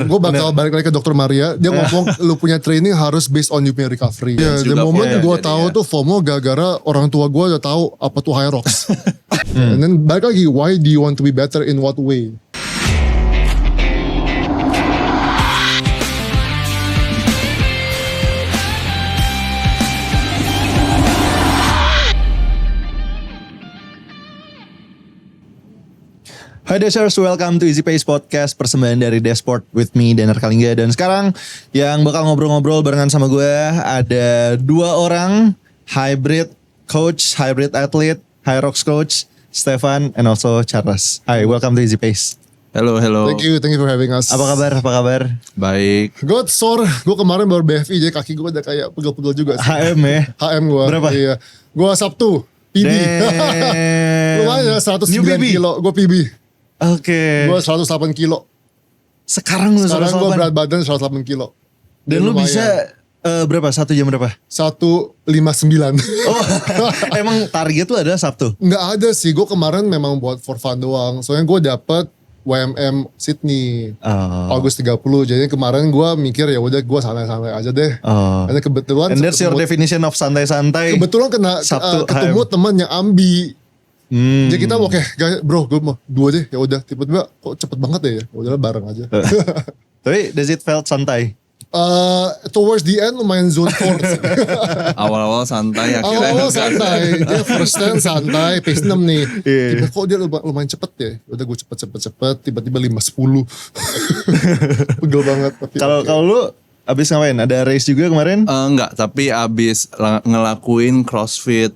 gue bakal balik lagi ke Dr. Maria. Dia ngomong lu punya training harus based on you punya recovery. Ya, the moment gue tahu tuh FOMO gara-gara orang tua gue udah tahu apa tuh Hyrox. And then balik lagi, why do you want to be better in what way? Hai Dashers, welcome to Easy Pace Podcast, persembahan dari Dashport with me, Danar Kalingga. Dan sekarang yang bakal ngobrol-ngobrol barengan sama gue ada dua orang hybrid coach, hybrid athlete, Hyrox coach, Stefan and also Charles. Hai, welcome to Easy Pace. Hello. Thank you for having us. Apa kabar? Baik. Gue sore, gue kemarin baru BFI jadi kaki gue udah kayak pegel-pegel juga sih. HM ya? HM gue. Berapa? Iya. Gue Sabtu, PB. Lumayan 109 kilo, gue PB. Oke. Gue 108 kilo. Sekarang gue berat badan 108 kilo. Dan lu bisa berapa? 1 jam berapa? 1:59. Oh, emang target lu adalah Sabtu? Nggak ada sih, gue kemarin memang buat for fun doang. Soalnya gue dapet WMM Sydney August 30. Jadi kemarin gue mikir ya udah gue santai-santai aja deh. Karena kebetulan. And that's your definition of santai-santai. Kebetulan ketemu teman yang ambi. Jadi kita oke, bro gue mau 2 deh ya udah. Tiba-tiba kok cepet banget ya udahlah bareng aja. Tapi does it felt santai? Towards the end lumayan zone 4. Awal-awal santai akhirnya. Awal-awal santai, dia first stand santai, pace 6 nih. Tiba kok dia lumayan cepet ya. Udah gue cepet, tiba-tiba 5:10. Pegel banget. Kalau lu abis ngapain? Ada race juga kemarin? Enggak, tapi abis ngelakuin CrossFit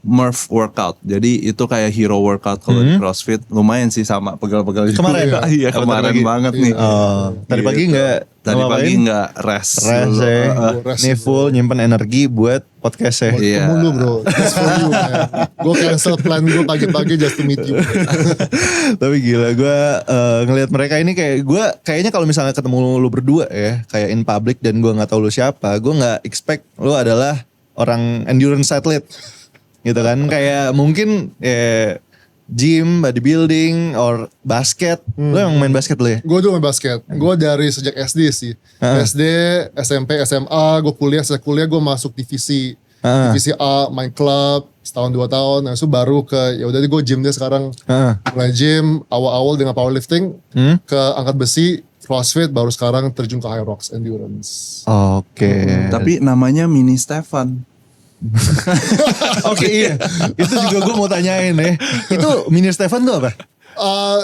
Murph workout. Jadi itu kayak hero workout kalau di CrossFit. Lumayan sih sama pegel-pegel gitu. Kemarin? Iya kemarin banget nih. Tadi pagi enggak? Tadi pagi enggak rest ya. Ini full nyimpen energi buat podcast ya. Iya. Ketemu lu bro, just for you man. Gue cancel plan gue pagi-pagi just to meet you. Tapi gila gue ngelihat mereka ini kayak gue kayaknya kalau misalnya ketemu lu berdua ya kayak in public dan gue nggak tahu lu siapa, gue nggak expect lu adalah orang endurance athlete gitu kan. Kayak mungkin gym, bodybuilding, or basket. Lu emang main basket lu ya? Gue dulu main basket. Gue dari sejak SD sih. SD, SMP, SMA, gue kuliah. Setelah kuliah gue masuk divisi A, main klub setahun 2 tahun. Nah itu baru ke ya udah gue gym deh sekarang. Mulai gym awal-awal dengan powerlifting ke angkat besi, CrossFit, baru sekarang terjun ke Hyrox endurance. Oke. Tapi namanya Mini Stefan. Oke, iya. Itu juga gue mau tanyain ya. Itu Mini Stefan tuh apa?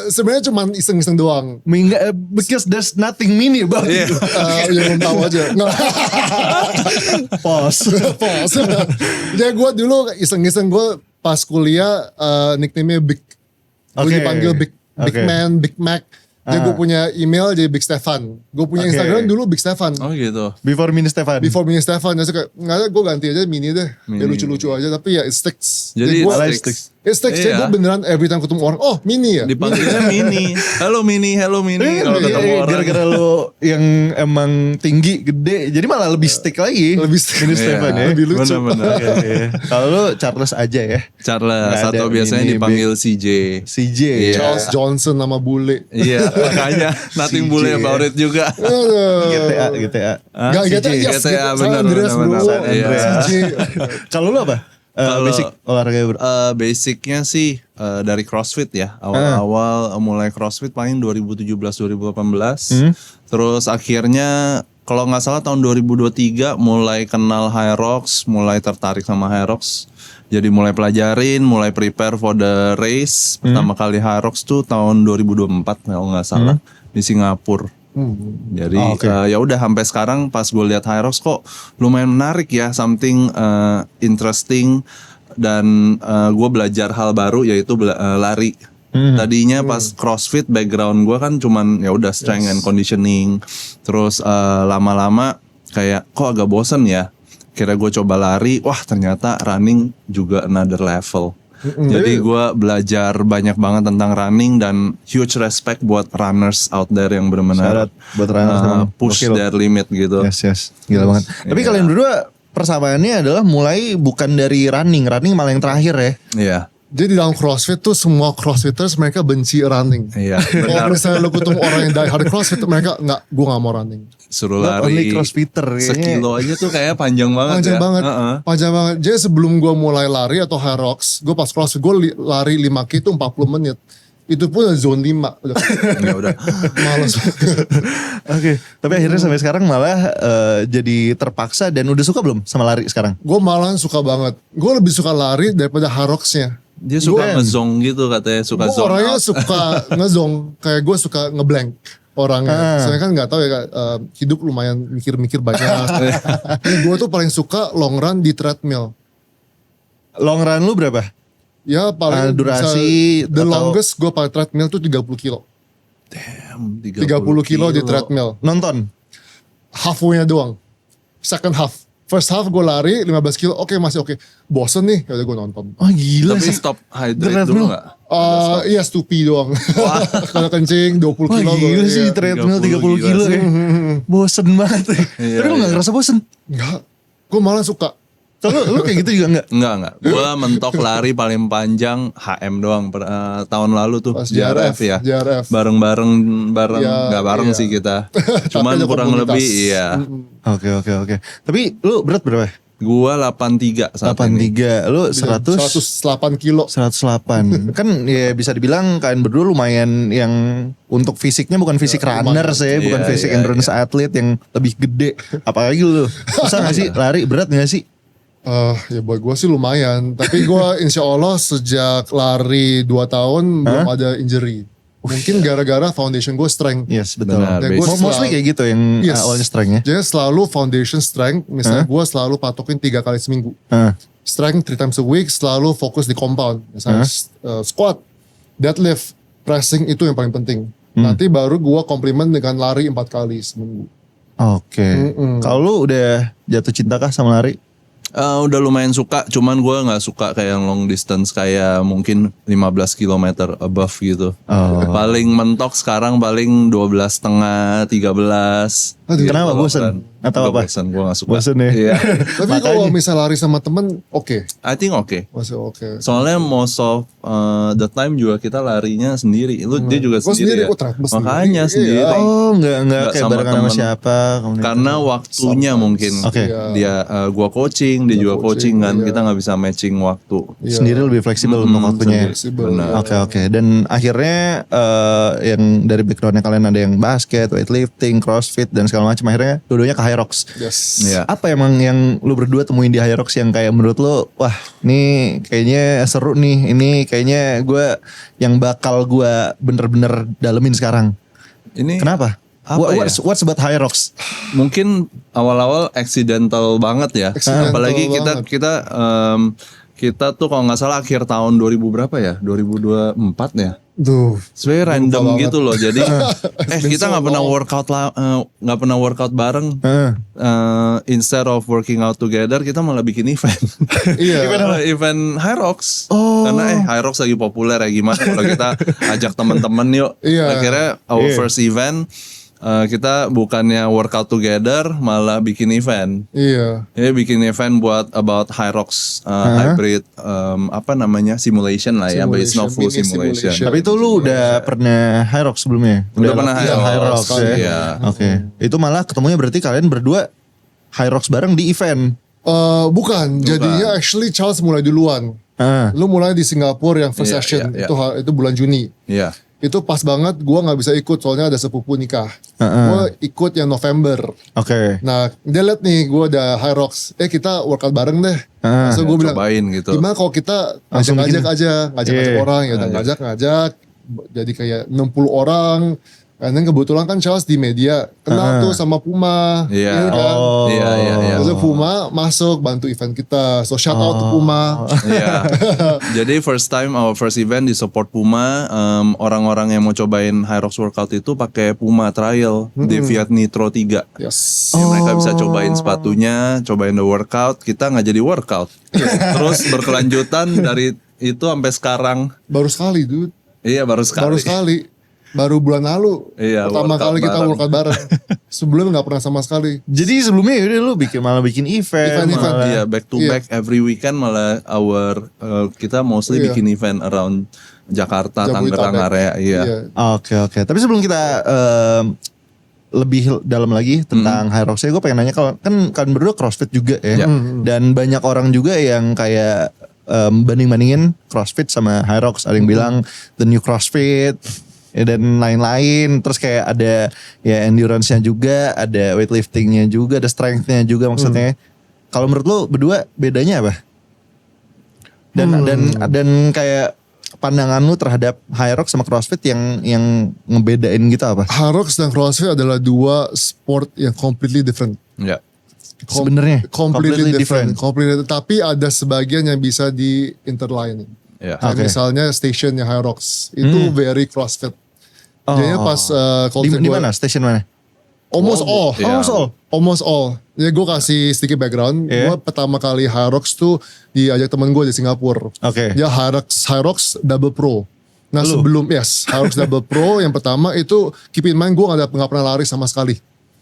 Sebenarnya cuma iseng-iseng doang. Because there's nothing mini about it. Ya belum tahu aja. Pause. Jadi gue dulu iseng-iseng gue pas kuliah nickname-nya Big. Gue dipanggil Big Man, Big Mac. Jadi gue punya email jadi Big Stefan. Gue punya Instagram dulu Big Stefan. Oh gitu. Before Mini Stefan. Jadi kayak nggak ada, gue ganti aja Mini deh. Ya lucu-lucu aja tapi ya it sticks. Jadi it sticks. Jadi gue beneran every time ketemu orang, oh Mini ya. Dipanggilnya Mini. Hello Mini. Kalau ketemu orang. Gara-gara lu yang emang tinggi, gede, jadi malah lebih stick lagi. Lebih stick. Mini Stefan ya. Lebih lucu. Bener. Kalau lu Charles aja ya. Charles atau biasanya dipanggil CJ. CJ. Charles Johnson nama bule. Iya, makanya nothing bule about it juga. GTA. GTA bener. CJ. Kalau lu apa? Basic olahraga basicnya sih dari CrossFit ya. Awal-awal mulai CrossFit paling 2017-2018. Terus akhirnya kalau nggak salah tahun 2023 mulai kenal Hyrox, mulai tertarik sama Hyrox. Jadi mulai pelajarin, mulai prepare for the race. Pertama kali Hyrox tuh tahun 2024 kalau nggak salah di Singapura. Jadi ya udah sampai sekarang pas gue lihat Hyrox kok lumayan menarik ya, something interesting, dan gue belajar hal baru yaitu lari. Tadinya pas CrossFit background gue kan cuman ya udah strength and conditioning, terus lama-lama kayak kok agak bosen ya. Kira gue coba lari, wah ternyata running juga another level. Jadi gue belajar banyak banget tentang running dan huge respect buat runners out there yang benar-benar push their limit gitu. Yes, gila banget. Tapi kalian berdua persamaannya adalah mulai bukan dari running malah yang terakhir ya. Iya. Jadi di dalam CrossFit tuh semua CrossFitters mereka benci running. Iya, Kalau benar. misalnya lu ketemu orang yang die hard CrossFit mereka gue gak mau running. Suruh Not only lari crossfitter kayaknya. sekilo aja tuh kayak panjang banget Panjang ya. banget, Heeh. panjang banget. Jadi sebelum gue mulai lari atau high rocks, gue pas CrossFit gue lari 5K itu 40 menit. Itu pun zone 5. Udah Ya udah. males. Oke, tapi akhirnya sampai sekarang malah jadi terpaksa dan udah suka belum sama lari sekarang? Gue malah suka banget. Gue lebih suka lari daripada high rocks-nya. Dia suka ngezong gitu katanya, suka Gue zone orangnya out. suka ngezong. Kayak gue suka ngeblank orangnya. Saya kan gak tahu ya, hidup lumayan mikir-mikir banyak. Gue tuh paling suka long run di treadmill. Long run lu berapa? Ya paling durasi the atau- longest gue pakai treadmill tuh 30 kilo. Damn, 30 kilo di treadmill. Nonton? Halfway-nya doang. Second half. First half gue lari 15 kilo, oke masih oke. Bosen nih, yaudah gue nonton. Oh gila Tapi sih. stop hydrate Treadmill. dulu gak? Iya stupi doang. Kalau kencing 20 Wah kilo. gila gua- sih iya. treadmill 30 30 kilo gila ya. Bosen banget. Iya, Tapi lu gak iya. ngerasa bosen? Enggak, gue malah suka. Lu kayak gitu juga gak? Enggak. Gua mentok lari paling panjang HM doang tahun lalu tuh. Pas JRF ya. JRF. Bareng Iya, nggak bareng iya. sih kita. Cuman ada kurang komunitas. lebih iya. Oke. Tapi lu berat berapa? Gua 83 saat ini. 83. Lu 100? 108 kilo. 108. Kan ya bisa dibilang kalian berdua lumayan yang untuk fisiknya bukan fisik runner sih, bukan Iya, fisik iya, endurance athlete yang lebih gede. Apalagi lu. Susah gak sih lari, berat gak sih? Ya buat gue sih lumayan. Tapi gue insya Allah sejak lari 2 tahun belum ada injury. Mungkin gara-gara foundation gue strength. Yes, betul. Benar, Ya, gua basic. Mostly kayak gitu yang Yes. awalnya strength ya. Jadi selalu foundation strength. Misalnya gue selalu patokin 3 kali seminggu. Heeh. Strength 3 times a week, selalu fokus di compound. Misalnya squat, deadlift, pressing itu yang paling penting. Nanti baru gue komplement dengan lari 4 kali seminggu. Oke. Kalau lu udah jatuh cinta kah sama lari? Udah lumayan suka, cuman gua nggak suka kayak yang long distance kayak mungkin 15 km above gitu. Oh. Paling mentok sekarang paling 12,5, 13. Aduh, Kenapa Kalau bosen? kan, Atau gua apa? Bosen, gua gak suka. Bosen ya? Iya. Tapi kalau misal lari sama temen, oke. I think oke. Masih oke. Soalnya most of the time juga kita larinya sendiri. Dia juga Gua sendiri, sendiri, ya. gua treadmill Makanya sendiri. sendiri. Iya. Oh, enggak Nggak kayak sama barengan sama temen. siapa? komunitas. Karena waktunya Sometimes. mungkin Oke. Iya. dia gua coaching, dia juga coaching kan. iya. Kita nggak bisa matching waktu. Iya. Sendiri lebih fleksibel untuk waktunya. Fleksibel. Benar. Oke. Dan akhirnya yang dari backgroundnya kalian ada yang basket, weightlifting, crossfit dan segala macam. Akhirnya dua-duanya ke Hyrox. Yes. Iya. Apa emang yang lu berdua temuin di Hyrox yang kayak menurut lu, wah ini kayaknya seru nih, ini kayaknya gue yang bakal gue bener-bener dalemin sekarang. Ini Kenapa? Apa ya? What's about Hyrox? mungkin awal-awal accidental banget ya. Accidental Apalagi banget. kita tuh kalau nggak salah akhir tahun 2000 berapa ya? 2024 ya. Duh. Sebenarnya random banget. gitu loh. Jadi kita so nggak pernah long. nggak pernah workout bareng. Instead of working out together, kita malah bikin event. Iya. event Hyrox. Oh. Karena Hyrox lagi populer ya, gimana kalau kita ajak temen-temen yuk. Iya. Akhirnya our first event kita bukannya workout together, malah bikin event. Iya. Ya bikin event buat about Hyrox hybrid simulation lah ya, but it's not full Mini simulation. Tapi itu lu udah pernah Hyrox sebelumnya? Udah pernah Hyrox Hyrox, ya? iya. Oke. Itu malah ketemunya berarti kalian berdua Hyrox bareng di event. Bukan. Jadinya actually Charles mulai duluan. Lu mulai di Singapura yang first Iya, session. iya, Itu bulan Juni. Iya. Itu pas banget gue gak bisa ikut soalnya ada sepupu nikah. Gue ikut yang November. Oke. Nah dia liat nih gue ada Hyrox. Kita workout bareng deh. So gue bilang Cobain gitu. gimana kalau kita Langsung ngajak bikin. aja. Ngajak Iya. orang. Ya udah ngajak. Jadi kayak 60 orang. Dan kebetulan kan Charles di media. Kenal tuh sama Puma. Iya. kan? Oh. Iya. Terus Puma masuk bantu event kita. So shout out to Puma. Iya. Jadi our first event di support Puma. Orang-orang yang mau cobain Hyrox workout itu pakai Puma trial Deviat Nitro 3. Yes. Ya, mereka bisa cobain sepatunya, cobain the workout. Kita nggak jadi workout. Terus berkelanjutan dari itu sampai sekarang. Baru sekali dude. Iya baru sekali. Baru bulan lalu. Iya, Pertama workout kali kita bareng. workout bareng. Sebelumnya nggak pernah sama sekali. Jadi sebelumnya yaudah lu malah bikin event. Event. Iya, back to back every weekend malah kita mostly Iya. bikin event around Jakarta, Jabodetabek. Tangerang area. Iya. Oke. Tapi sebelum kita lebih dalam lagi tentang Hyrox, gue pengen nanya, kalau kan kalian berdua CrossFit juga ya, dan banyak orang juga yang kayak banding-bandingin CrossFit sama Hyrox. Ada yang bilang the new CrossFit ya, dan lain-lain. Terus kayak ada ya endurance-nya juga, ada weightlifting-nya juga, ada strength-nya juga maksudnya. Kalau menurut lu berdua bedanya apa? Dan kayak pandangan lu terhadap Hyrox sama CrossFit yang ngebedain gitu apa? Hyrox dan CrossFit adalah dua sport yang completely different. Iya. Sebenarnya Completely different. Tapi ada sebagian yang bisa di interline. Iya. Kayak Oke. misalnya stationnya Hyrox itu very CrossFit. Jadinya pas kalau Di mana? Station mana? almost all. Iya. Almost all. Ya gue kasih sedikit background. Iya. Gue pertama kali Hyrox tuh diajak temen gue di Singapura. Oke. Dia Hyrox Double Pro. Nah Lu? sebelum Hyrox Double Pro yang pertama itu keep in mind gue gak pernah lari sama sekali.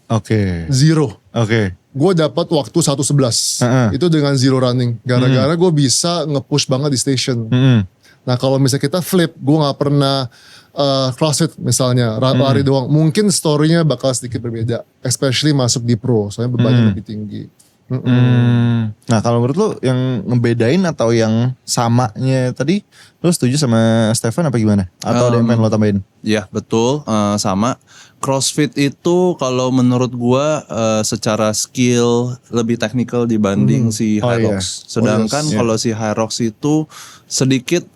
Oke. Zero. Oke. Gue dapat waktu 1:11. Itu dengan zero running. Gara-gara gue bisa nge-push banget di station. Nah kalau misalnya kita flip, gue gak pernah CrossFit misalnya, lari doang. Mungkin story-nya bakal sedikit berbeda. Especially masuk di pro, soalnya bebannya lebih tinggi. Nah kalau menurut lu yang ngebedain atau yang samanya tadi, lu setuju sama Stefan apa gimana? Atau ada yang pengen lo tambahin? Iya betul, sama. CrossFit itu kalau menurut gua secara skill lebih teknikal dibanding si Oh, iya. Hyrox. Sedangkan yes. kalau si Hyrox itu sedikit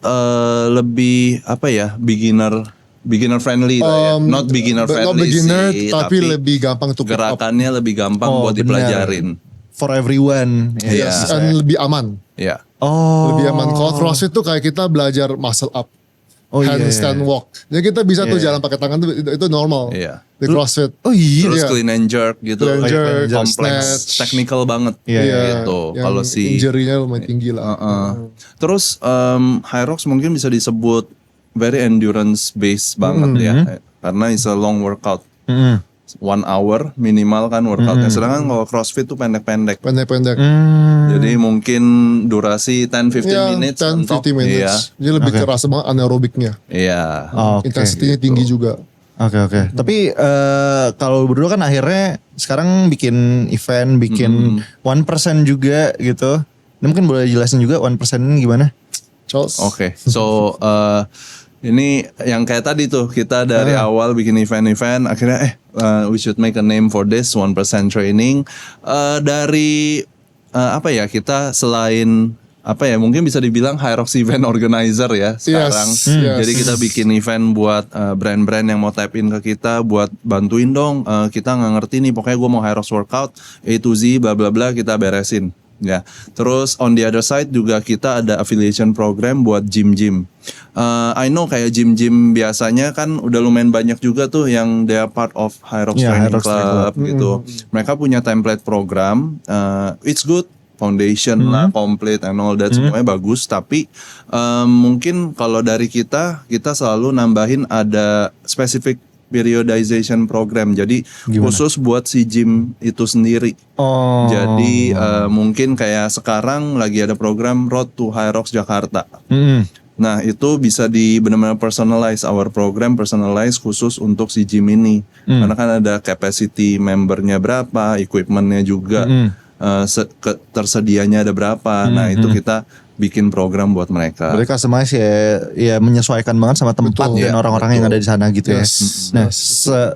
lebih apa ya, beginner friendly lah ya. Not beginner Not friendly beginner, sih, tapi lebih gampang to pick up. gerakannya lebih gampang Oh, buat benar. dipelajarin. For everyone. Iya. Yes. Dan lebih aman. Iya. Oh. Lebih aman. Kalau CrossFit tuh kayak kita belajar muscle up. Oh, iya. Handstand walk. Jadi kita bisa tuh Iya. jalan pakai tangan tuh itu normal. Iya. Di CrossFit. Oh iya. Terus Iya. clean and jerk gitu. Clean and jerk, kompleks, snatch. technical banget Iya, gitu. Yang Kalau si injury-nya lumayan tinggi lah. Terus Hyrox mungkin bisa disebut very endurance based banget ya, karena it's a long workout. 1 hour minimal kan workoutnya. Sedangkan kalau CrossFit tuh pendek-pendek. Pendek-pendek. Jadi mungkin durasi 10-15 Ya, minutes. 10-15 mentok. minutes. Jadi lebih keras banget anaerobiknya. Iya. Oke. Intensity-nya tinggi juga. Oke. Tapi kalau berdua kan akhirnya sekarang bikin event, bikin 1% juga gitu. Ini mungkin boleh jelasin juga 1% ini gimana? Charles. Oke, so ini yang kayak tadi tuh kita dari awal bikin event-event, akhirnya we should make a name for this 1% training. Dari apa ya, kita selain apa ya, mungkin bisa dibilang Hyrox event organizer ya sekarang. Yes. Jadi kita bikin event buat brand-brand yang mau tap in ke kita, buat bantuin dong. Kita nggak ngerti nih, pokoknya gue mau Hyrox workout A to Z bla bla bla, kita beresin. Ya, terus on the other side juga kita ada affiliation program buat gym-gym. I know kayak gym-gym biasanya kan udah lumayan banyak juga tuh yang they are part of Hyrox Yeah, Training Hyrox Training Club gitu. Mereka punya template program, it's good, foundation lah, complete and all that, semuanya bagus. Tapi mungkin kalau dari kita selalu nambahin ada specific periodization program. Jadi khusus buat si gym itu sendiri. Oh. Jadi mungkin kayak sekarang lagi ada program Road to Hyrox Jakarta. Nah itu bisa di benar-benar personalize, our program personalize khusus untuk si gym ini. Karena kan ada capacity membernya berapa, equipmentnya juga, tersedianya ada berapa. Nah itu kita bikin program buat mereka. Berarti customize ya menyesuaikan banget sama tempat Betul. dan Iya, orang-orang yang ada di sana gitu ya. Nah,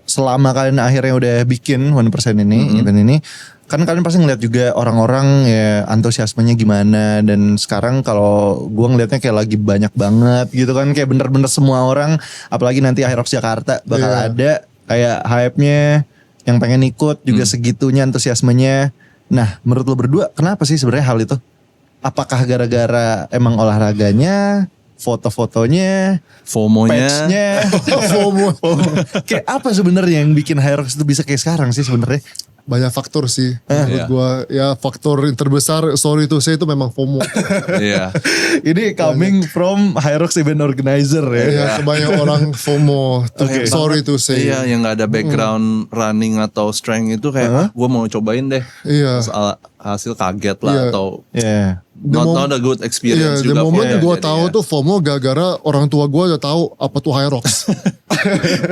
selama kalian akhirnya udah bikin 1% ini, event ini, kan kalian pasti ngeliat juga orang-orang ya antusiasmenya gimana, dan sekarang kalau gua ngeliatnya kayak lagi banyak banget gitu kan, kayak bener-bener semua orang, apalagi nanti Hyrox Jakarta bakal ada kayak hype-nya, yang pengen ikut juga segitunya antusiasmenya. Nah, menurut lo berdua kenapa sih sebenarnya hal itu? Apakah gara-gara emang olahraganya, foto-fotonya, FOMO-nya, patch-nya, FOMO. Kayak apa sebenarnya yang bikin Hyrox itu bisa kayak sekarang sih sebenarnya? banyak faktor sih menurut gue. Ya faktor yang terbesar, sorry to say, itu memang FOMO. Iya. Ini coming from Hyrox event organizer ya. Ya kebanyak orang FOMO. Sorry to say. Iya, yang nggak ada background running atau strength itu kayak gue mau cobain deh. Iya. Terus hasil kaget lah atau Iya. not a good experience Iya, the juga. moment for gue dia tahu jadinya. tuh FOMO gara-gara orang tua gue udah tahu apa tuh Hyrox.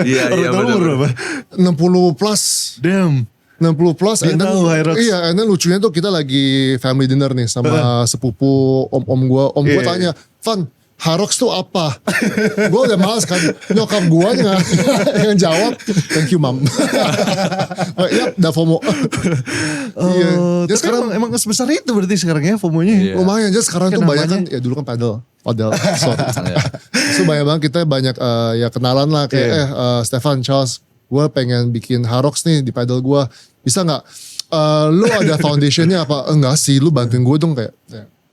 Iya, iya Orang tahu benar. berapa? 60 plus. Damn. 60 plus. Dia tahu Hyrox. Iya, and then lucunya tuh kita lagi family dinner nih sama sepupu om gue. Om gue tanya, Van, Hyrox tuh apa? Gue udah males kan. Nyokap gue yang jawab, thank you mam. Iya, udah FOMO. Iya. Oh, Jadi tapi sekarang emang sebesar itu berarti sekarang ya FOMO-nya. Iya. lumayan aja sekarang tuh banyak kan, namanya? ya dulu kan padel, sorry. Iya. So banyak banget kita banyak ya kenalan lah kayak Stefan, Charles, gue pengen bikin Hyrox nih di pedal gue, bisa nggak? Lu ada foundationnya apa? Enggak sih, lu bantuin gue dong kayak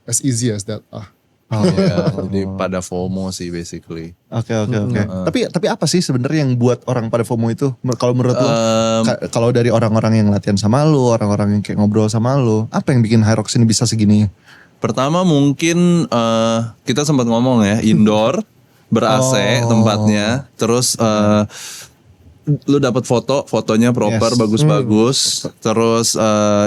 as easy as that. Oh, Iya, jadi pada FOMO sih basically. Oke. Tapi apa sih sebenarnya yang buat orang pada FOMO itu? Kalau menurut lo, kalau dari orang-orang yang latihan sama lo, orang-orang yang kayak ngobrol sama lo, apa yang bikin Hyrox ini bisa segini? Pertama mungkin kita sempat ngomong ya, indoor, ber-AC tempatnya, terus lu dapat fotonya proper, Yes. bagus-bagus, terus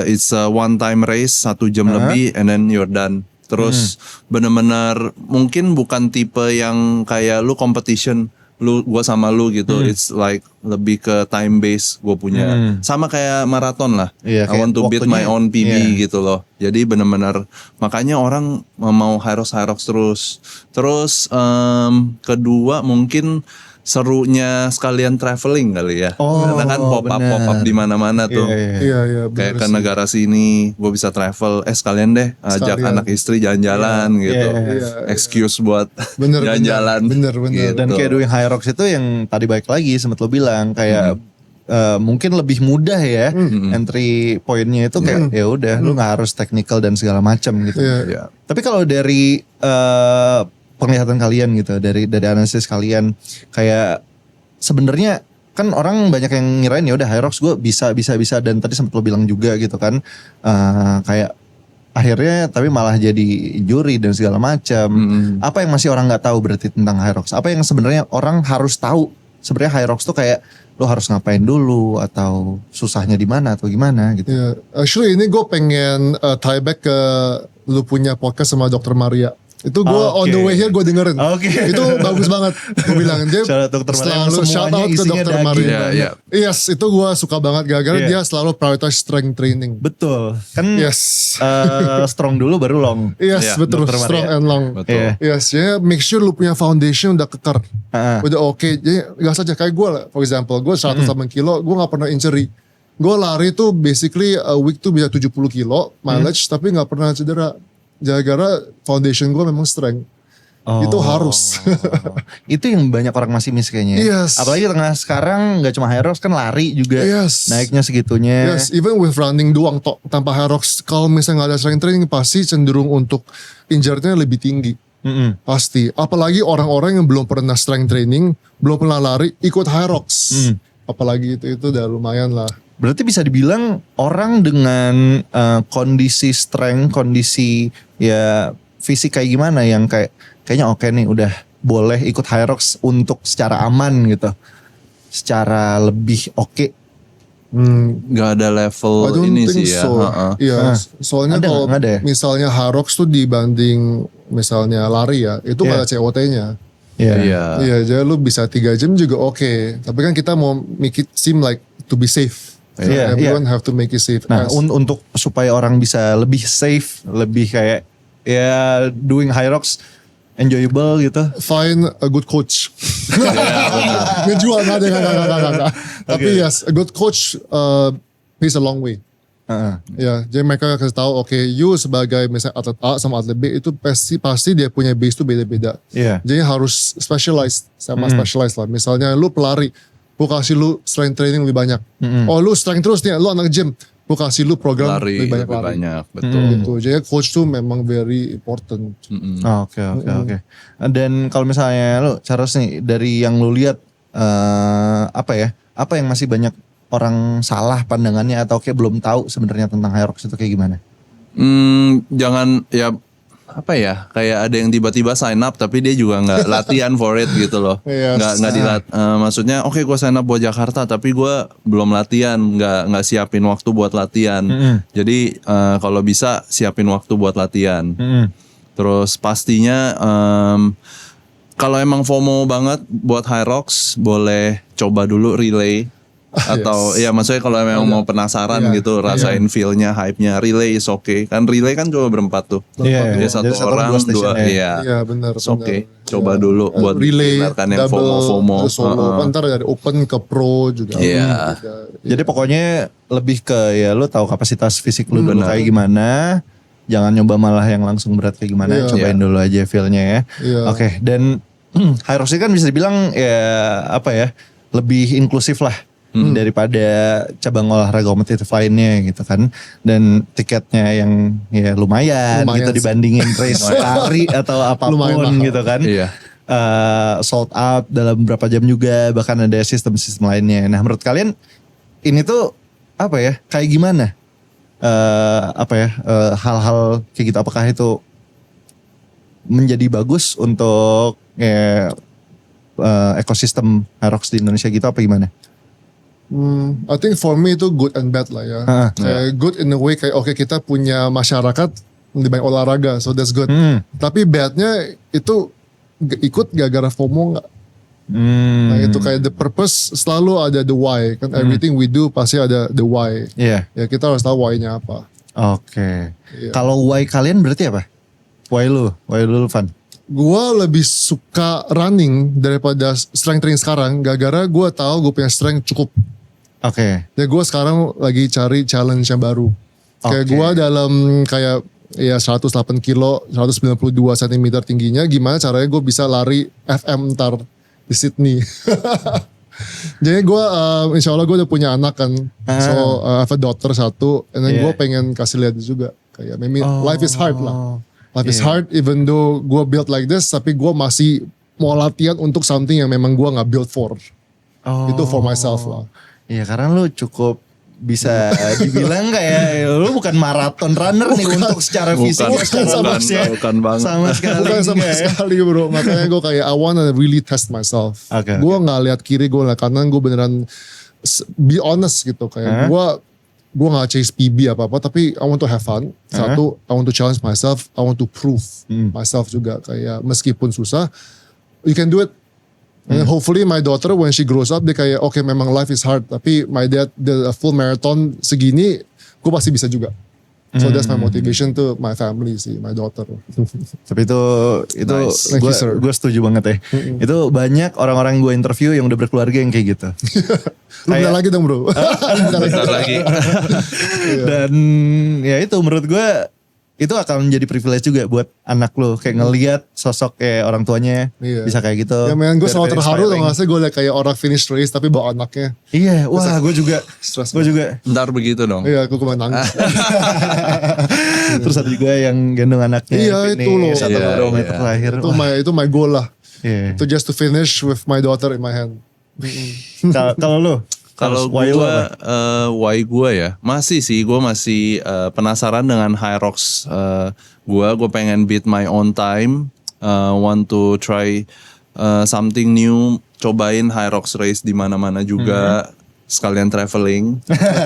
it's a one time race 1 jam lebih, and then you're done. Terus bener-bener mungkin bukan tipe yang kayak lu competition, gua sama lu gitu. It's like lebih ke time base gue punya. Sama kayak maraton lah. Iya, I want to beat my waktunya, own PB iya. gitu loh. Jadi bener-bener makanya orang mau Hyrox terus. Terus kedua mungkin serunya sekalian traveling kali ya. Karena kan pop up di mana-mana tuh. Iya, Kayak bener ke sih. negara sini, gue bisa travel. Sekalian deh ajak Sekalian. anak istri jalan-jalan gitu. Iya. Excuse buat Bener, jalan-jalan. bener. Gitu. Dan kayak doing Hyrox itu yang tadi balik lagi sempat lo bilang kayak mungkin lebih mudah ya entry pointnya itu kayak ya udah lu nggak harus technical dan segala macam gitu. Iya. Iya. Tapi kalau dari penglihatan kalian gitu, dari analisis kalian, kayak sebenarnya kan orang banyak yang ngirain ya udah Hyrox gue bisa dan tadi sempat lo bilang juga gitu kan, kayak akhirnya tapi malah jadi juri dan segala macam. Apa yang masih orang nggak tahu berarti tentang Hyrox? Apa yang sebenarnya orang harus tahu? Sebenarnya Hyrox tuh kayak lo harus ngapain dulu atau susahnya di mana atau gimana gitu. Iya. Actually ini gue pengen tie back ke lu punya podcast sama Dr. Maria. Itu gue on the way here gue dengerin. Oke. Itu bagus banget. Gue bilang dia Shout out Dr. Maria. selalu shout Semuanya out ke isinya Dr. daging. Maria. Iya. Yes, itu gue suka banget gara-gara Iya. dia selalu prioritize strength training. Betul. Kan Yes. strong dulu baru long. Yes, Iya, betul. Dr. Maria. Strong and long. Betul. Iya. Yes, jadi make sure lu punya foundation udah kekar. Udah oke. Jadi gak saja kayak gue lah. For example, gue 108 kilo, gue gak pernah injury. Gue lari tuh basically a week tuh bisa 70 kilo mileage, tapi gak pernah cedera. Gara-gara foundation gue memang strength. Itu harus. Itu yang banyak orang masih miss kayaknya. Yes. Apalagi tengah sekarang gak cuma Hyrox kan lari juga. Yes. Naiknya segitunya. Yes, even with running doang tanpa Hyrox, kalau misalnya gak ada strength training pasti cenderung untuk injurednya lebih tinggi. Pasti. Apalagi orang-orang yang belum pernah strength training, belum pernah lari, ikut Hyrox. Apalagi itu udah lumayan lah. Berarti bisa dibilang orang dengan kondisi strength, kondisi ya fisik kayak gimana yang kayaknya oke nih udah boleh ikut Hyrox untuk secara aman gitu. Secara lebih oke. Gak ada level I don't ini think sih ya. so. Iya, soalnya Ada kalau nggak ada ya? misalnya Hyrox tuh dibanding misalnya lari ya, itu gak ada COT-nya. Iya. Iya. Iya, jadi lu bisa 3 jam juga oke. Tapi kan kita mau make it seem like to be safe. Iya, Everyone have to make it safe. Nah, as- untuk supaya orang bisa lebih safe, lebih kayak ya doing Hyrox enjoyable gitu. find a good coach. Ngejual nggak ada. Tapi yes, a good coach is a long way. Ya, jadi mereka kasih tahu, oke, you sebagai misalnya atlet A sama atlet B itu pasti dia punya base itu beda-beda. Iya. Jadi harus specialized sama specialized lah. Misalnya lu pelari, gue kasih lu strength training lebih banyak. Oh lu strength terus nih, lu anak gym, gue kasih lu program Lari lebih banyak lebih lari. banyak, betul. Gitu. Jadi coach tuh memang very important. Oke. Dan kalau misalnya lu Charles nih dari yang lu lihat apa yang masih banyak orang salah pandangannya atau kayak belum tahu sebenarnya tentang Hyrox itu kayak gimana? Jangan ya apa ya, kayak ada yang tiba-tiba sign up tapi dia juga nggak latihan for it gitu loh. Yes. Nggak maksudnya oke, gue sign up buat Jakarta tapi gue belum latihan, nggak siapin waktu buat latihan. Jadi kalau bisa siapin waktu buat latihan. Terus pastinya kalau emang FOMO banget buat Hyrox, boleh coba dulu relay. Atau ya maksudnya kalau memang mau penasaran gitu, rasain feel-nya, hype-nya, relay is okay. Kan relay kan cuma berempat tuh. Iya, Dia satu orang, dua, iya. Iya benar. Oke, coba dulu buat relay, mendengarkan yang double, FOMO. solo. Ntar dari open ke pro juga. Iya. Jadi pokoknya lebih ke ya lu tahu kapasitas fisik lu dulu kayak gimana. Jangan nyoba malah yang langsung berat kayak gimana. Cobain dulu aja feel-nya ya. Oke, dan Hyrox ini kan bisa dibilang ya apa ya, lebih inklusif lah. Daripada cabang olahraga kompetitif lainnya gitu kan, dan tiketnya yang ya lumayan gitu sih. dibandingin race lari atau apapun gitu kan. Sold out dalam berapa jam juga, bahkan ada sistem-sistem lainnya. Nah menurut kalian ini tuh apa ya, kayak gimana hal-hal kayak gitu, apakah itu menjadi bagus untuk ekosistem Hyrox di Indonesia gitu apa gimana? I think for me itu good and bad lah ya. Kayak good in a way kayak oke, kita punya masyarakat lebih banyak olahraga, so that's good. Tapi badnya itu ikut gara-gara FOMO nggak? Nah itu kayak the purpose selalu ada the why kan, everything we do pasti ada the why. Ya kita harus tahu why-nya apa. Oke. Kalau why kalian berarti apa? Why lu Van? Gue lebih suka running daripada strength training sekarang, gara-gara gue tahu gue punya strength cukup. Oke. Ya gue sekarang lagi cari challenge yang baru. Kayak gue dalam kayak ya 108 kilo, 192 cm tingginya, gimana caranya gue bisa lari FM ntar di Sydney. Jadi gue insya Allah gue udah punya anak kan. So I have a daughter satu, and then gue pengen kasih lihat juga. Kayak maybe life is hard lah. Life is hard even though gue build like this, tapi gue masih mau latihan untuk something yang memang gue gak build for. Itu for myself lah. Iya karena lu cukup bisa dibilang kayak lu bukan maraton runner nih untuk secara fisik. Bukan banget. Sama sekali bro. Makanya gue kayak I wanna really test myself. Gue gak lihat kiri, gue lihat kanan, gue beneran be honest gitu. Kayak gue gak chase PB apa-apa, tapi I want to have fun. Satu, I want to challenge myself, I want to prove myself juga. Kayak meskipun susah, you can do it. And hopefully my daughter when she grows up, dia kayak okay memang life is hard, tapi my dad did a full marathon segini, gue pasti bisa juga. So that's my motivation to my family sih, my daughter. Tapi itu Nice. gue setuju banget ya. Itu banyak orang-orang gue interview yang udah berkeluarga yang kayak gitu. Lu bentar lagi dong bro. Bentar lagi. Dan ya itu menurut gue itu akan menjadi privilege juga buat anak lo, kayak ngelihat sosok kayak orang tuanya bisa kayak gitu. Ya men, gue selalu terharu inspiring. tuh ngerasa gue liat kayak orang finish race tapi bawa anaknya. Iya, wah gue juga. Gue juga. Ntar begitu dong. Iya, aku kemarin nangis. Terus ada juga yang gendong anaknya. Iya, itu loh. 1 kilometer terakhir. Itu my goal lah. Iya. To just to finish with my daughter in my hand. Kalau lo? Kalau gue, why gue ya, masih penasaran dengan Hyrox. Gue pengen beat my own time, want to try something new, cobain Hyrox race di mana-mana juga, sekalian traveling.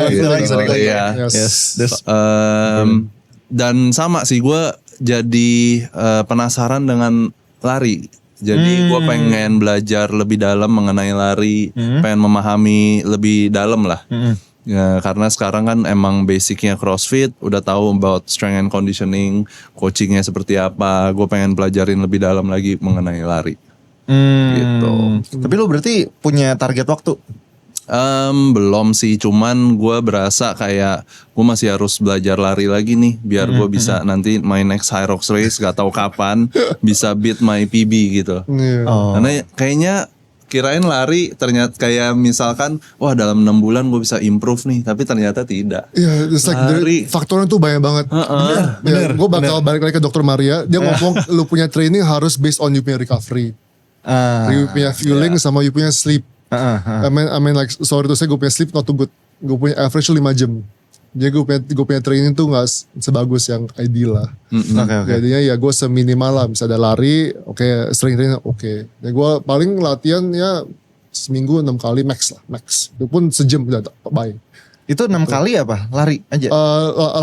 Iya. Dan sama sih gue jadi penasaran dengan lari. Jadi gue pengen belajar lebih dalam mengenai lari, pengen memahami lebih dalam lah. Ya, karena sekarang kan emang basicnya CrossFit, udah tahu about strength and conditioning, coachingnya seperti apa. Gue pengen pelajarin lebih dalam lagi mengenai lari. Gitu. Tapi lo berarti punya target waktu? Belum sih, cuman gue berasa kayak gue masih harus belajar lari lagi nih biar gue bisa nanti my next Hyrox race gak tahu kapan bisa beat my PB gitu. Karena kayaknya kirain lari ternyata kayak misalkan wah dalam 6 bulan gue bisa improve nih, tapi ternyata tidak. Iya, it's like faktornya tuh banyak banget. Bener. Gue bakal balik lagi ke Dr. Maria, dia ngomong lu punya training harus based on you punya recovery, you punya fueling sama you punya sleep. I mean like sorry to say gue punya sleep not too good. Gue punya average 5 jam. Jadi gue punya training tuh gak sebagus yang ideal lah. Oke. Jadinya ya gue seminimal lah. Bisa ada lari, oke, strength training oke. Ya gue paling latihan ya seminggu 6 kali max lah, max. Itu pun sejam udah bye. Itu 6 kali apa? Lari aja?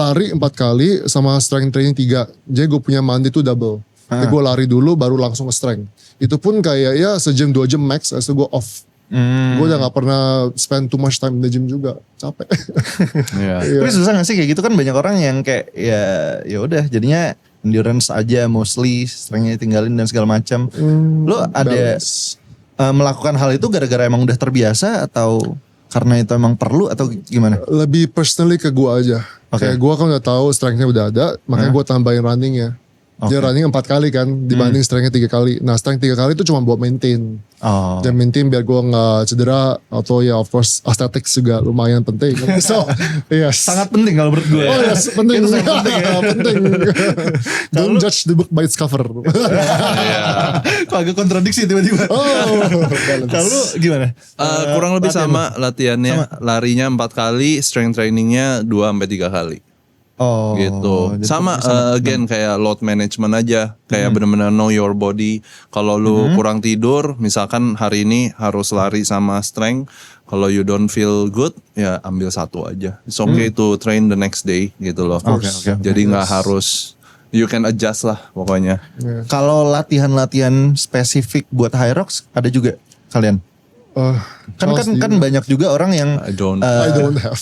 Lari 4 kali sama strength training 3. Jadi gue punya mandi tuh double. Jadi gue lari dulu baru langsung ke strength. Itu pun kayak ya sejam 2 jam max, habis itu gue off. Gue udah gak pernah spend too much time in the gym juga, capek. Tapi susah gak sih kayak gitu kan, banyak orang yang kayak ya udah jadinya endurance aja mostly, strengthnya tinggalin dan segala macam. Lo ada melakukan hal itu gara-gara emang udah terbiasa atau karena itu emang perlu atau gimana? Lebih personally ke gue aja. Kayak gue kan udah tahu strengthnya udah ada, makanya gue tambahin runningnya. Dia running 4 kali kan dibanding strengthnya 3 kali. Nah strength 3 kali itu cuma buat maintain. Dan maintain biar gue gak cedera. Atau ya of course aesthetics juga lumayan penting. So yes. Sangat penting kalau menurut gue. Oh yes penting. Itu sangat penting ya. Penting. Don't judge the book by its cover. Kok agak kontradiksi tiba-tiba. Kalau lu gimana? Kurang lebih sama latihannya. Larinya 4 kali, strength trainingnya 2-3 kali. Gitu. Sama again kayak load management aja. Kayak benar-benar know your body. Kalau lu kurang tidur, misalkan hari ini harus lari sama strength. Kalau you don't feel good, ya ambil satu aja. It's okay to train the next day gitu loh. Jadi nggak harus, you can adjust lah pokoknya. Kalau latihan-latihan spesifik buat Hyrox ada juga kalian? Kan banyak juga orang yang I don't have.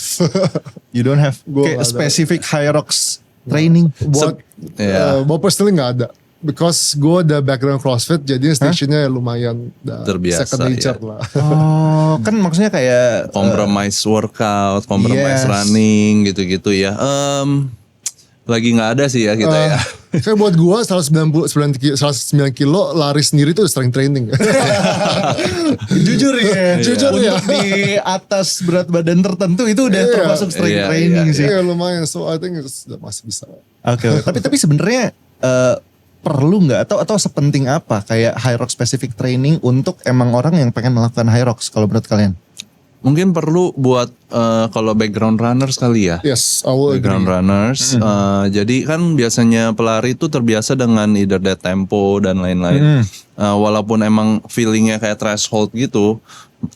You don't have kayak specific Hyrox training. Buat personally gak ada. Because gue ada background CrossFit, jadi stationnya lumayan terbiasa, second nature lah. Kan maksudnya kayak compromise workout, compromise running gitu-gitu ya. Lagi nggak ada sih ya kita ya. Kayak buat gue 109 kilo lari sendiri tuh strength training. Jujur ya. Jujur ya. Untuk di atas berat badan tertentu itu udah termasuk strength training sih. Iya lumayan. So I think masih bisa. Oke. Tapi sebenarnya perlu nggak atau sepenting apa kayak Hyrox specific training untuk emang orang yang pengen melakukan Hyrox kalau menurut kalian? Mungkin perlu buat kalau background runners kali ya. Yes, I will background agree. runners. Jadi kan biasanya pelari itu terbiasa dengan either dead tempo dan lain-lain. Walaupun emang feelingnya kayak threshold gitu,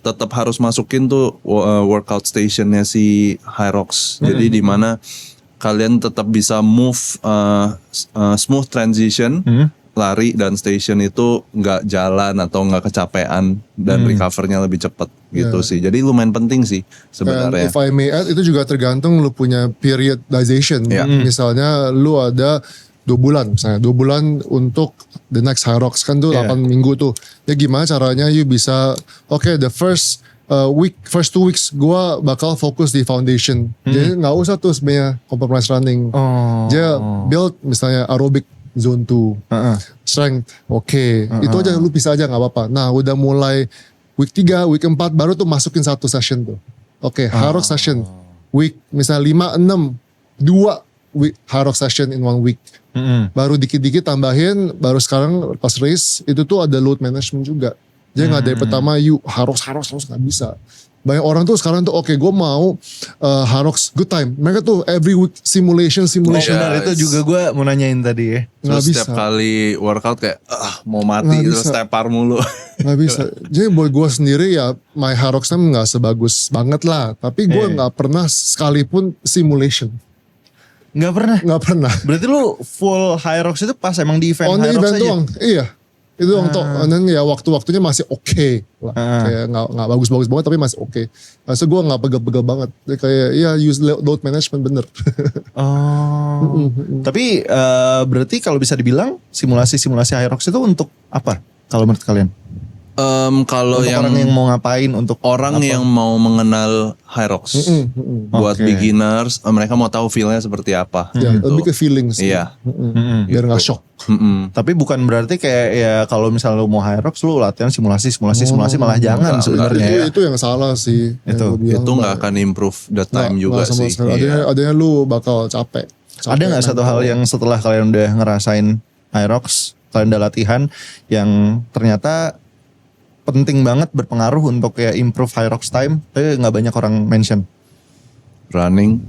tetap harus masukin tuh workout stationnya si Hyrox. Jadi di mana kalian tetap bisa move smooth transition. Lari dan station itu nggak jalan atau nggak kecapean dan recovernya lebih cepat gitu sih. Jadi lumayan penting sih sebenarnya. If I may add, itu juga tergantung lu punya periodization. Misalnya lu ada 2 bulan misalnya. 2 bulan untuk the next Hyrox kan tuh 8 minggu tuh. Ya gimana caranya you bisa, the first 2 weeks gue bakal fokus di foundation. Jadi gak usah tuh sebenarnya compromise running. Dia build misalnya aerobic zone 2, strength, itu aja lu bisa aja gak apa-apa. Nah udah mulai week 3, week 4 baru tuh masukin 1 session tuh. Hyrox session, week misalnya 5, 6, 2 week Hyrox session in 1 week. Baru dikit-dikit tambahin, baru sekarang pas race itu tuh ada load management juga. Jadi gak dari pertama you harus gak bisa. Banyak orang tuh sekarang tuh gue mau Hyrox good time. Mereka tuh every week simulation. Benar, itu juga gue mau nanyain tadi ya. Terus setiap kali workout kayak mau mati terus tepar mulu. Gak bisa. Jadi buat gue sendiri ya my Hyrox time gak sebagus banget lah. Tapi gue gak pernah sekalipun simulation. Gak pernah? Gak pernah. Berarti lu full Hyrox itu pas emang di event Hyrox event aja? doang. Iya. Itu untuk dan ya waktu-waktunya masih lah. Kayak gak bagus-bagus banget tapi masih so gue gak pegel-pegel banget. Kayak use load management bener. Tapi berarti kalau bisa dibilang simulasi Hyrox itu untuk apa kalau menurut kalian? Kalau untuk yang orang yang mau ngapain, untuk orang yang mau mengenal Hyrox buat beginners, mereka mau tahu feelnya seperti apa. Ya, lebih ke feelings. Iya. Biar gak shock. Tapi bukan berarti kayak ya kalau misalnya lu mau Hyrox lu latihan simulasi malah jangan sebenarnya. Itu yang salah sih. Itu nggak akan improve the time juga sih. Adanya lu bakal capek. Ada nggak satu hal yang setelah kalian udah ngerasain Hyrox, kalian udah latihan yang ternyata penting banget berpengaruh untuk ya improve high rocks time, tapi nggak banyak orang mention. Running.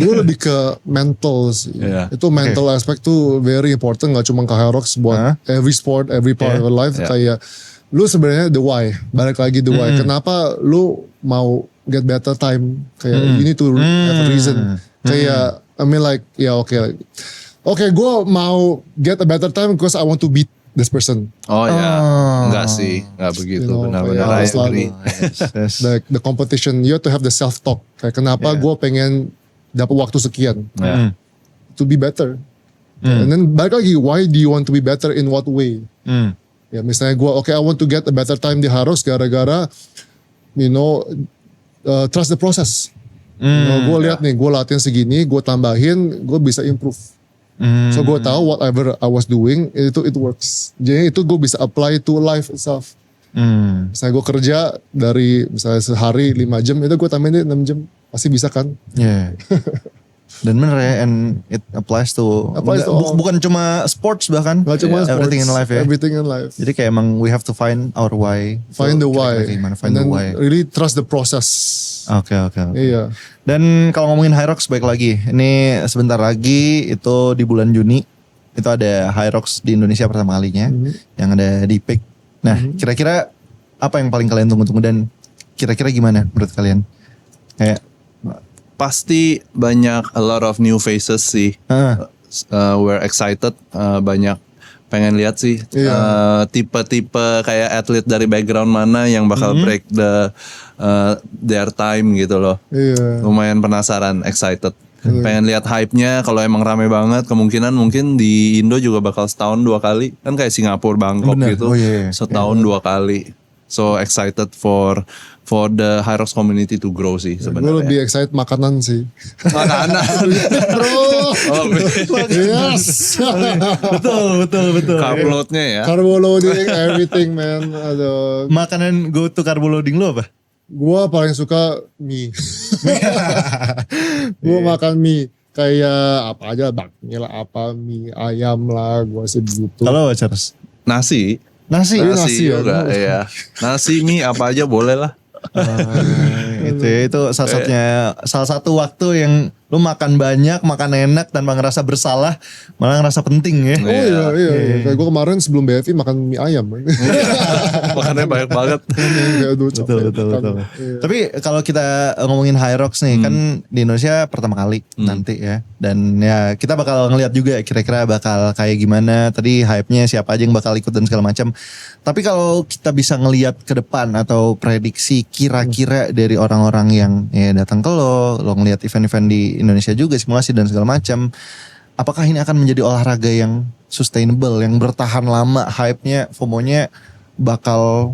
Gue lebih ke mental sih. Yeah. Itu mental aspect tuh very important. Gak cuma ke high rocks buat every sport, every part of your life. Kayak lu sebenarnya the why. Balik lagi the why. Kenapa lu mau get better time? Kayak you need to have a reason. Kayak I mean like okay, gue mau get a better time because I want to beat this person. Oh ya, enggak sih, enggak begitu, benar-benar I agree. Like the competition, you have to have the self talk. Kayak kenapa gue pengen dapat waktu sekian to be better. And then balik lagi, why do you want to be better in what way? Ya misalnya gue, I want to get a better time di Harus gara-gara, trust the process. Gue lihat nih, gue latihan segini, gue tambahin, gue bisa improve. So gue tahu whatever I was doing it works. Jadi itu gue bisa apply to life itself. Misalnya gue kerja dari misalnya sehari 5 jam, itu gue tambahin 6 jam, pasti bisa kan? Yeah. Dan bener ya, and it applies to bukan cuma sports bahkan, Gak cuma everything sports, in life ya. Everything in life. Jadi kayak emang we have to find our why. Find the why. Find the why. Really trust the process. Oke. Iya. Dan kalau ngomongin High Rocks baik lagi, ini sebentar lagi itu di bulan Juni itu ada High Rocks di Indonesia pertama kalinya yang ada di Peak. Nah, kira-kira apa yang paling kalian tunggu-tunggu dan kira-kira gimana menurut kalian? Kayak pasti banyak a lot of new faces sih. We're excited, banyak pengen lihat sih tipe-tipe kayak atlet dari background mana yang bakal break their time gitu loh. Lumayan penasaran, excited. Pengen lihat hype-nya. Kalau emang rame banget, kemungkinan mungkin di Indo juga bakal setahun 2 kali. Kan kayak Singapura, Bangkok gitu. Setahun 2 kali. So excited for the High Rocks community to grow sih sebenarnya. Gue lebih excited makanan sih. Makanan. Yes. betul. Carb load-nya ya. Carbo loading, everything man. Aduh. Makanan go to carbo loading lo apa? Gue paling suka mie. Gue makan mie. Kayak apa aja, bakmi lah, mie ayam lah, gue sih begitu. Kalau Charles? Nasi Nasi juga ya. Nasi, mie apa aja boleh lah. Itu salah satu waktu yang lu makan banyak, makan enak tanpa ngerasa bersalah, malah ngerasa penting ya. Iya. Kayak gue kemarin sebelum BFI makan mie ayam. Makannya banyak banget. Betul. Tapi kalau kita ngomongin High Rocks nih, kan di Indonesia pertama kali nanti ya. Dan ya kita bakal ngeliat juga kira-kira bakal kayak gimana. Tadi hype-nya siapa aja yang bakal ikut dan segala macam. Tapi kalau kita bisa ngeliat ke depan atau prediksi kira-kira dari orang-orang yang ya datang ke lo ngeliat event-event di Indonesia juga, simulasi dan segala macam, apakah ini akan menjadi olahraga yang sustainable, yang bertahan lama, hype-nya, FOMO-nya bakal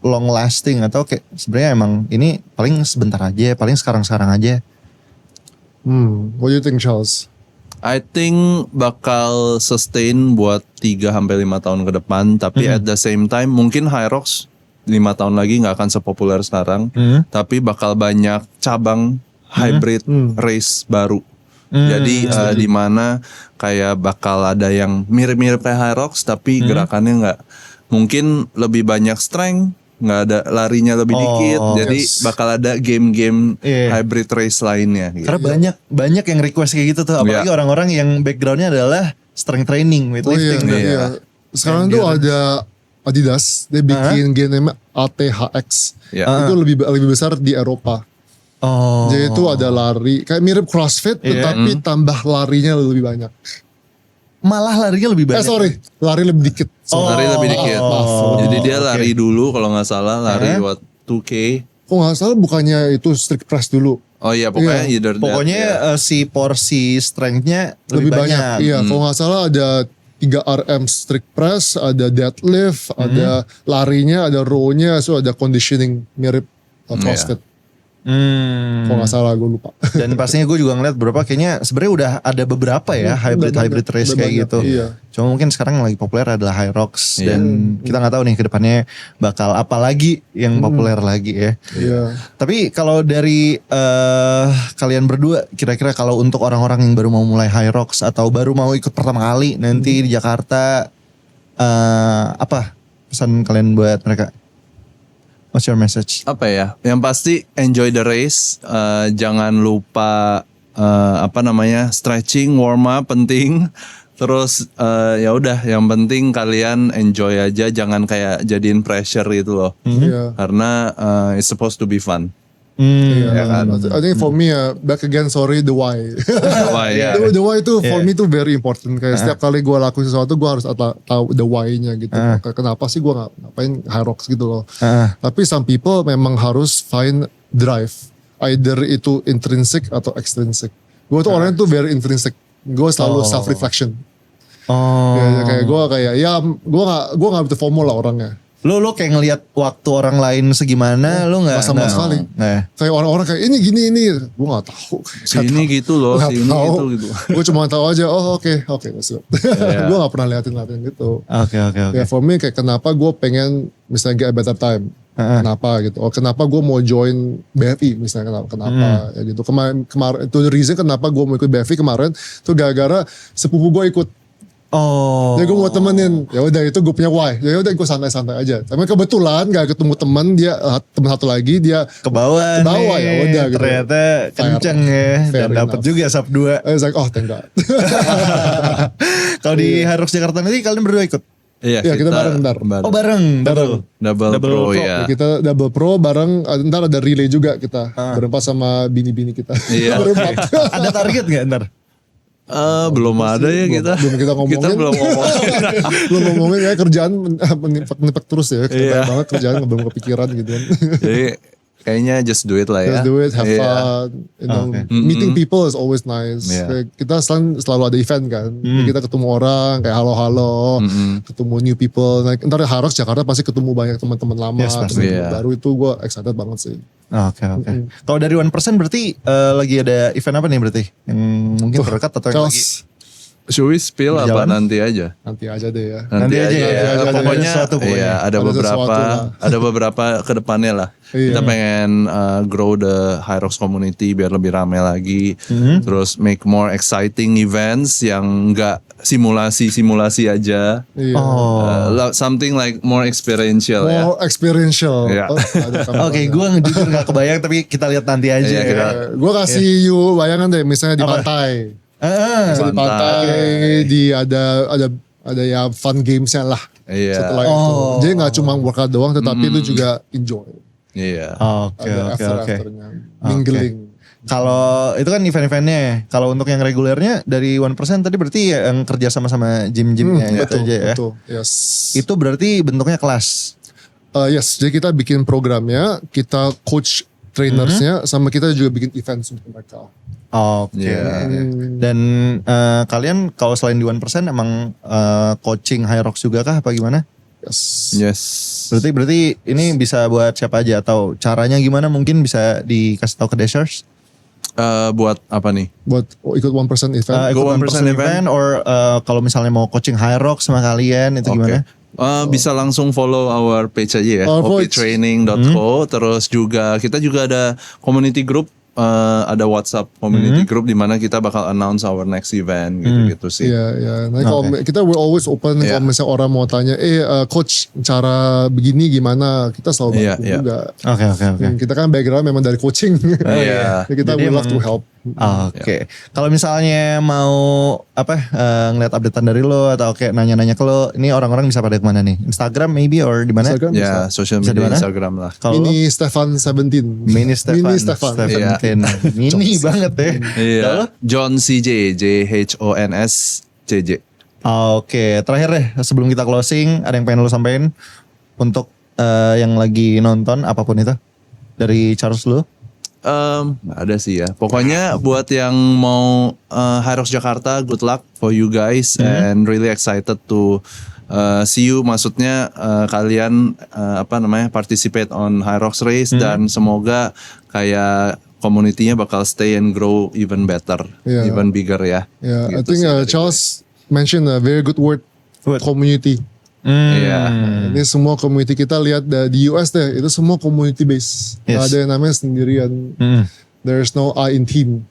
long lasting, atau kayak sebenarnya emang ini paling sebentar aja, paling sekarang-sekarang aja? What do you think, Charles? I think bakal sustain buat 3-5 tahun ke depan. Tapi at the same time mungkin High Rocks 5 tahun lagi gak akan sepopuler sekarang. Tapi bakal banyak cabang hybrid race baru. Jadi di mana kayak bakal ada yang mirip-mirip kayak High Rocks tapi gerakannya gak. Mungkin lebih banyak strength, nggak ada larinya lebih dikit, jadi bakal ada game-game hybrid race lainnya. Gitu. Karena banyak yang request kayak gitu tuh, apalagi orang-orang yang backgroundnya adalah strength training, weightlifting. Sekarang tuh ada Adidas, dia bikin game namanya ATHX, itu lebih besar di Eropa. Jadi itu ada lari, kayak mirip CrossFit, tetapi tambah larinya lebih banyak. Malah larinya lebih banyak. Lari lebih dikit. Lari lebih dikit. Jadi dia lari dulu kalau nggak salah, lari 2K. Kok nggak salah bukannya itu strict press dulu. Oh iya, pokoknya pokoknya si porsi strength-nya lebih banyak. Iya, kalau nggak salah ada 3 RM strict press, ada deadlift, ada larinya, ada row-nya, so ada conditioning mirip CrossFit. Kalau nggak salah gue lupa. Dan pastinya gue juga ngeliat beberapa kayaknya sebenarnya udah ada beberapa ya hybrid race kayak gitu. Cuma mungkin sekarang yang lagi populer adalah High Rocks dan kita nggak tahu nih kedepannya bakal apa lagi yang populer lagi ya. Tapi kalau dari kalian berdua, kira-kira kalau untuk orang-orang yang baru mau mulai High Rocks atau baru mau ikut pertama kali nanti di Jakarta, apa pesan kalian buat mereka? What's your message? Apa ya? Yang pasti enjoy the race. Jangan lupa stretching, warm up penting. Terus ya udah, yang penting kalian enjoy aja, jangan kayak jadiin pressure gitu loh. Iya. Karena it's supposed to be fun. Yeah, Ya kan? I think for me back again sorry the why. Why, ya. The why itu for me itu very important. Kayak setiap kali gue lakuin sesuatu gue harus tahu the why-nya gitu. Kenapa sih gue ngapain high rocks gitu loh. Tapi some people memang harus find drive. Either itu intrinsic atau extrinsic. Gue tuh orangnya tuh very intrinsic. Gue selalu self reflection. Kayak gue gue nggak butuh FOMO lah orangnya. Lo kayak ngelihat waktu orang lain segimana, lo nggak sama sekali. Kayak orang-orang kayak ini gini gue nggak tahu. Sini gitu loh, sini gitu. Gue cuma tahu aja. Oh oke, gue nggak pernah liatin gitu. Oke. Ya for me kayak kenapa gue pengen misalnya get a better time. Kenapa gitu? Kenapa gue mau join BFI misalnya kenapa ya gitu. Kemarin itu the reason kenapa gue mau ikut BFI kemarin tuh gara-gara sepupu gue ikut. Jadi gue mau temenin, ya udah itu gue punya why. Ya udah gue santai-santai aja. Tapi kebetulan gak ketemu teman dia, teman satu lagi dia ke bawah ya udah gitu. Ternyata kenceng ya, dan dapat juga sub 2. I was like, oh thank God. Kalau di High Rocks Jakarta nanti kalian berdua ikut? Iya kita bareng ntar. Oh bareng. Double pro ya. Kita double pro bareng, ntar ada relay juga kita. Berempat sama bini-bini kita. Iya. Berempat. Ada target gak ntar? Belum ada ya kita. Belum kita ngomongin. Kita belum ngomongin. Belum ngomongin ya kerjaan menimpak terus ya. Kebanyakan banget kerjaan belum kepikiran gitu kan. Jadi kayaknya just do it lah ya. Just do it, have fun. You know, meeting people is always nice. Kayak kita selalu ada event kan. Kita ketemu orang kayak halo-halo, ketemu new people. Nah, ntar High Rocks Jakarta pasti ketemu banyak teman-teman lama, teman-teman baru, itu gue excited banget sih. Oke. Kalau dari 1% berarti lagi ada event apa nih berarti? Yang mungkin terdekat atau yang lagi? Should we spill apa nanti aja? Nanti aja deh ya. Nanti aja ya. Pokoknya ada ada beberapa kedepannya lah. Kita pengen grow the High Rocks community biar lebih ramai lagi. Terus make more exciting events yang enggak simulasi aja. Something like more experiential ya. More experiential. Oke, gue jujur gak kebayang tapi kita lihat nanti aja. Gue kasih you bayangan deh misalnya di pantai. Misalnya di pantai, ada ya fun gamesnya lah. Setelah itu, jadi nggak cuma workout doang, tetapi itu juga enjoy. Iya. Oke. Mingling. Kalau itu kan event-eventnya. Kalau untuk yang regulernya dari 1% tadi berarti yang kerja sama gym-gymnya itu aja ya. Betul. Yes. Itu berarti bentuknya kelas. Yes. Jadi kita bikin programnya, kita coach trainersnya, sama kita juga bikin events untuk mereka. Oke. Dan kalian kalau selain di 1% emang coaching High Rocks juga kah apa gimana? Yes. Berarti ini bisa buat siapa aja atau caranya gimana mungkin bisa dikasih tahu ke Dashers? Buat apa nih? Buat ikut 1% event. Ikut 1% event or kalau misalnya mau coaching High Rocks sama kalian itu gimana? Bisa langsung follow our page aja ya, optraining.co. Terus juga kita juga ada community group, ada WhatsApp community group di mana kita bakal announce our next event gitu sih. Iya. Nah, kalau kita we're always open kalau misalnya orang mau tanya, coach cara begini gimana, kita selalu bantu juga. Oke. Kita kan background memang dari coaching. Kita we love to help. Oke. Kalau misalnya mau ngeliat updatean dari lo atau kayak nanya-nanya ke lo, ini orang-orang bisa pada kemana nih? Instagram maybe or di mana? Instagram ya, social media Instagram lah. Mini Stefan 17. Mini Stefan. Mini banget ya. Iya. John CJ, JHONS CJ. Oke, terakhir deh sebelum kita closing, ada yang pengen lo sampein untuk yang lagi nonton apapun itu dari Charles lo? Gak ada sih ya. Pokoknya buat yang mau High Rocks Jakarta, good luck for you guys and really excited to see you. Maksudnya kalian participate on High Rocks race dan semoga kayak community-nya bakal stay and grow even better, even bigger ya. I think Charles mentioned a very good word, community. Ini semua community kita lihat di US deh, itu semua community base. Gak ada yang namanya sendirian. There's no I in team.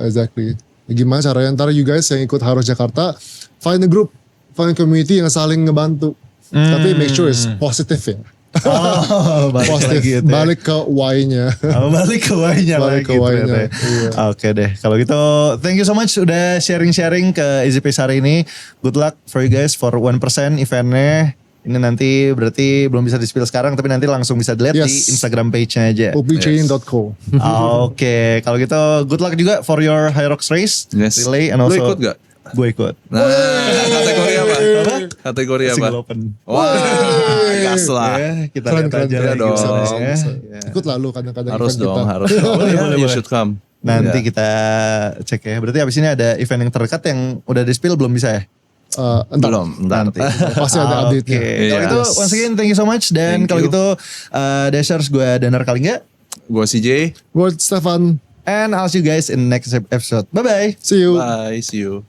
Exactly. Gimana caranya ntar you guys yang ikut High Rocks Jakarta, find a group, find a community yang saling ngebantu. Tapi make sure it's positive ya. Oh, balik Positif, lagi itu ya. balik ke why-nya. Oh, balik ke why-nya Balik lagi ke why-nya, ternyata ya. iya. Oke deh, kalau gitu thank you so much udah sharing-sharing ke Easy Pace hari ini. Good luck for you guys for 1% eventnya. Ini nanti berarti belum bisa di-spill sekarang, tapi nanti langsung bisa dilihat di Yes. Instagram page-nya aja. Poplychain.co. Oke, kalau gitu good luck juga for your Hyrox race Yes. relay and Lu also ikut gak? Gue ikut. Nah, kategori apa? Kategori apa? Single open. Wah, gas lah. Ya, kita Keren, lihat keren, aja keren lagi dong. gimana Bisa, ya. bisa. Ya. Ikut lalu kadang-kadang Harus event dong, kita. harus dong. Boleh, You boleh. should come. Nanti Ya. kita cek ya. Berarti abis ini ada event yang terdekat yang udah di spill belum bisa ya? Entar. Belum, nanti. Pasti ada update-nya. Oke, kalau Iya. gitu once again thank you so much. Dan Thank kalau you. gitu Dashers gue Danar Kalingga. Gue CJ. Gue Stefan. And I'll see you guys in the next episode. Bye-bye. See you. Bye, see you.